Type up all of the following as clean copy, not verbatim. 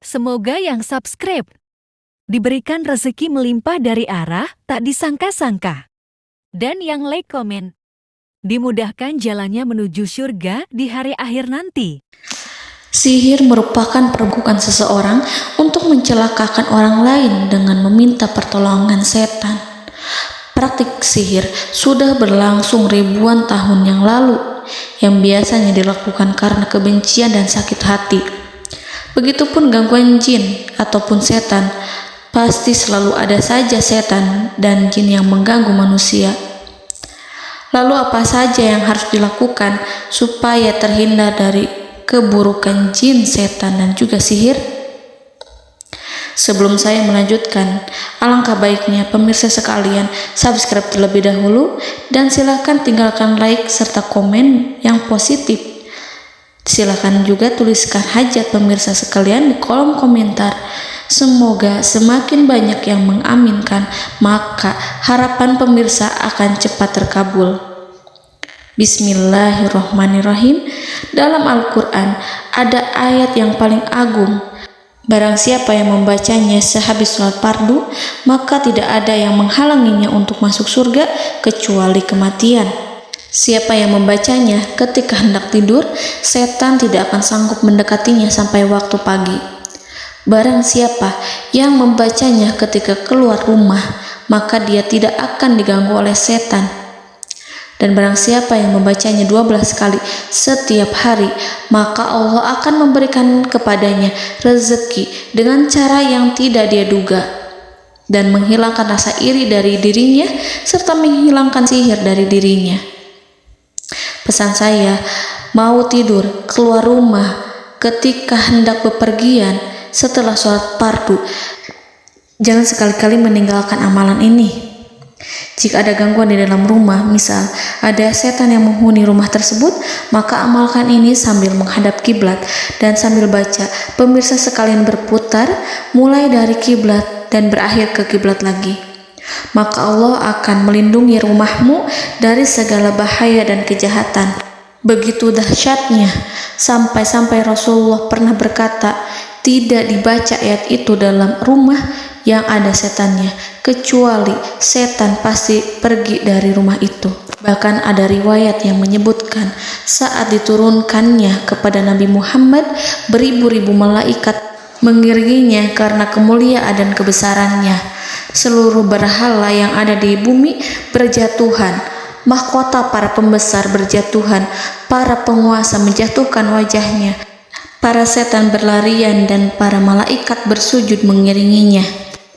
Semoga yang subscribe diberikan rezeki melimpah dari arah tak disangka-sangka. Dan yang like komen, dimudahkan jalannya menuju surga di hari akhir nanti. Sihir merupakan perbuatan seseorang untuk mencelakakan orang lain dengan meminta pertolongan setan. Praktik sihir sudah berlangsung ribuan tahun yang lalu, yang biasanya dilakukan karena kebencian dan sakit hati. Begitupun gangguan jin ataupun setan, pasti selalu ada saja setan dan jin yang mengganggu manusia. Lalu apa saja yang harus dilakukan supaya terhindar dari keburukan jin, setan, dan juga sihir? Sebelum saya melanjutkan, alangkah baiknya pemirsa sekalian subscribe terlebih dahulu dan silakan tinggalkan like serta komen yang positif. Silakan juga tuliskan hajat pemirsa sekalian di kolom komentar. Semoga semakin banyak yang mengaminkan, maka harapan pemirsa akan cepat terkabul. Bismillahirrahmanirrahim. Dalam Al-Quran ada ayat yang paling agung. Barang siapa yang membacanya sehabis sholat fardu, maka tidak ada yang menghalanginya untuk masuk surga kecuali kematian. Siapa yang membacanya ketika hendak tidur, setan tidak akan sanggup mendekatinya sampai waktu pagi. Barang siapa yang membacanya ketika keluar rumah, maka dia tidak akan diganggu oleh setan. Dan barang siapa yang membacanya 12 kali setiap hari, maka Allah akan memberikan kepadanya rezeki dengan cara yang tidak dia duga, dan menghilangkan rasa iri dari dirinya, serta menghilangkan sihir dari dirinya. Pesan saya, mau tidur, keluar rumah, ketika hendak bepergian, setelah sholat fardu, jangan sekali-kali meninggalkan amalan ini. Jika ada gangguan di dalam rumah, misal ada setan yang menghuni rumah tersebut, maka amalkan ini sambil menghadap kiblat dan sambil baca. Pemirsa sekalian berputar mulai dari kiblat dan berakhir ke kiblat lagi. Maka Allah akan melindungi rumahmu dari segala bahaya dan kejahatan. Begitu dahsyatnya, sampai-sampai Rasulullah pernah berkata, tidak dibaca ayat itu dalam rumah yang ada setannya, kecuali setan pasti pergi dari rumah itu. Bahkan ada riwayat yang menyebutkan saat diturunkannya kepada Nabi Muhammad, beribu-ribu malaikat mengiringinya karena kemuliaan dan kebesarannya. Seluruh berhala yang ada di bumi berjatuhan, mahkota para pembesar berjatuhan, para penguasa menjatuhkan wajahnya, para setan berlarian dan para malaikat bersujud mengiringinya.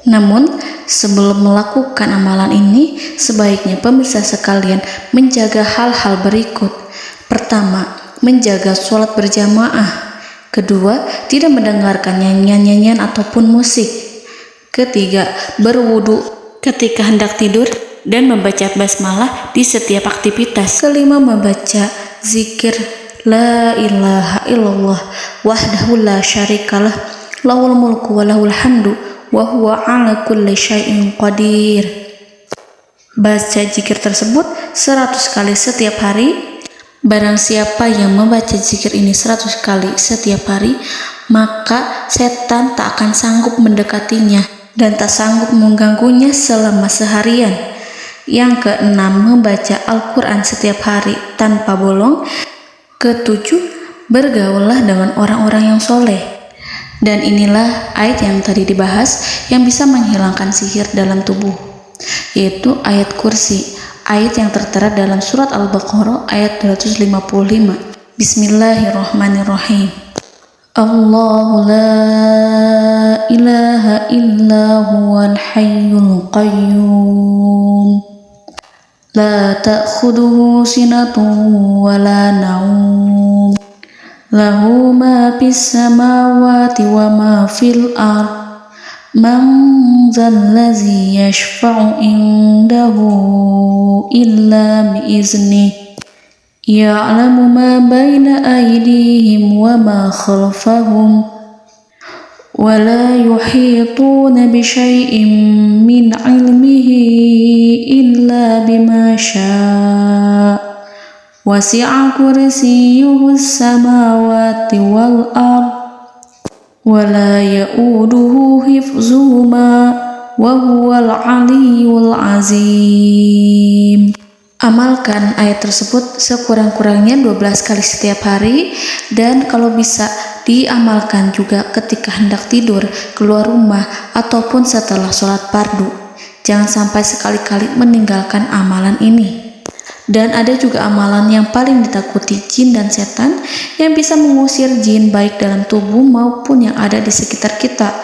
Namun, sebelum melakukan amalan ini, sebaiknya pemirsa sekalian menjaga hal-hal berikut. Pertama, menjaga sholat berjamaah. Kedua, tidak mendengarkan nyanyian-nyanyian ataupun musik. Ketiga, berwudu ketika hendak tidur dan membaca basmalah di setiap aktivitas. Kelima, membaca zikir La ilaha illallah wahdahu la syarikalah lahul mulku wa lahul hamdu wa huwa ala kulli syai'in qadir. Baca zikir tersebut 100 kali setiap hari. Barang siapa yang membaca zikir ini 100 kali setiap hari, maka setan tak akan sanggup mendekatinya dan tak sanggup mengganggunya selama seharian. Yang keenam, membaca Al-Quran setiap hari tanpa bolong. Ketujuh, bergaullah dengan orang-orang yang soleh. Dan inilah ayat yang tadi dibahas yang bisa menghilangkan sihir dalam tubuh, yaitu ayat kursi, ayat yang tertera dalam surat Al-Baqarah ayat 255. Bismillahirrahmanirrahim. Allahu la ilaha illa huwal hayyul qayyum la ta'khuduhu sinatun wa la naum lahu ma fis samawati wa ma fil ard man zallazi yashfa'u indahu illa bi'izni ya'lamu ma baina aydihim wa ma khalfahum wa la yuhituna bi syai'in min 'ilmihi illa bima syaa wasi'a kursiyyuhu samawati wal ard ولا يؤوده حفظهما وهو العلي العظيم. Amalkan ayat tersebut sekurang-kurangnya 12 kali setiap hari, dan kalau bisa diamalkan juga ketika hendak tidur, keluar rumah, ataupun setelah sholat fardu. Jangan sampai sekali-kali meninggalkan amalan ini. Dan ada juga amalan yang paling ditakuti jin dan setan, yang bisa mengusir jin baik dalam tubuh maupun yang ada di sekitar kita.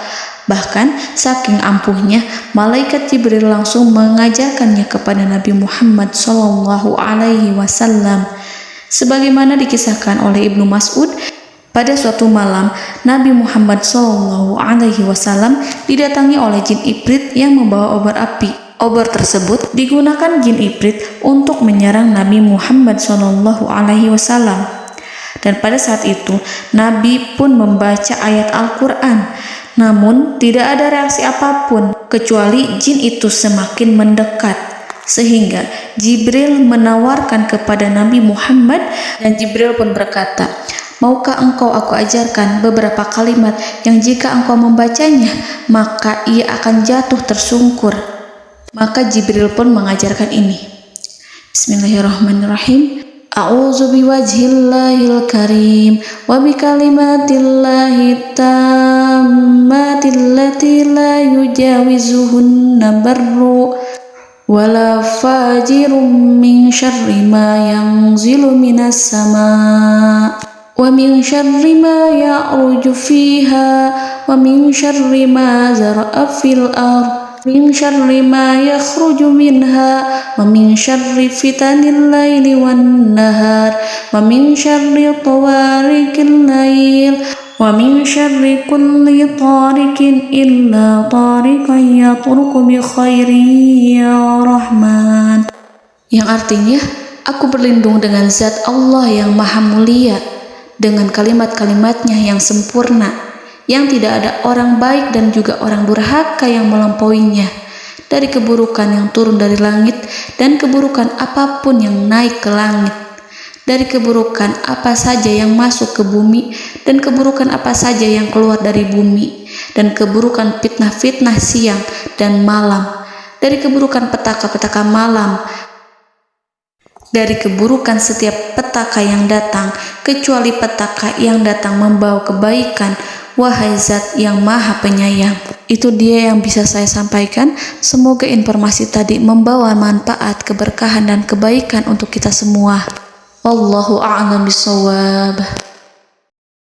Bahkan saking ampuhnya, malaikat Jibril langsung mengajarkannya kepada Nabi Muhammad SAW. Sebagaimana dikisahkan oleh Ibnu Mas'ud, pada suatu malam Nabi Muhammad SAW didatangi oleh jin Ifrit yang membawa obor api. Obor tersebut digunakan jin Ifrit untuk menyerang Nabi Muhammad SAW. Dan pada saat itu Nabi pun membaca ayat Al-Quran. Namun tidak ada reaksi apapun, kecuali jin itu semakin mendekat. Sehingga Jibril menawarkan kepada Nabi Muhammad, dan Jibril pun berkata, "Maukah engkau aku ajarkan beberapa kalimat yang jika engkau membacanya, maka ia akan jatuh tersungkur?" Maka Jibril pun mengajarkan ini. Bismillahirrahmanirrahim. A'udzu biwajhillahil karim wa bikalimatillahi tammatil lati la yujawizuhunna barru wala fajirum min syarri ma yanzilu minas sama wa min syarri ma ya'ruju fiha wa min syarri ma zara'a fil ardh min syarri ma yakhruju minha wa min syarri fitanil laili wan nahar wa min syarri tawarikil lail wa min syarri kulli tarikin illa tarikan yatruku bi khairin ya Rahman. Yang artinya, aku berlindung dengan zat Allah yang maha mulia, dengan kalimat-kalimatnya yang sempurna, yang tidak ada orang baik dan juga orang durhaka yang melampauinya, dari keburukan yang turun dari langit dan keburukan apapun yang naik ke langit, dari keburukan apa saja yang masuk ke bumi dan keburukan apa saja yang keluar dari bumi, dan keburukan fitnah-fitnah siang dan malam, dari keburukan petaka-petaka malam, dari keburukan setiap petaka yang datang, kecuali petaka yang datang membawa kebaikan. Wahai Zat yang Maha Penyayang. Itu dia yang bisa saya sampaikan. Semoga informasi tadi membawa manfaat, keberkahan dan kebaikan untuk kita semua. Wallahu a'lam bishawab.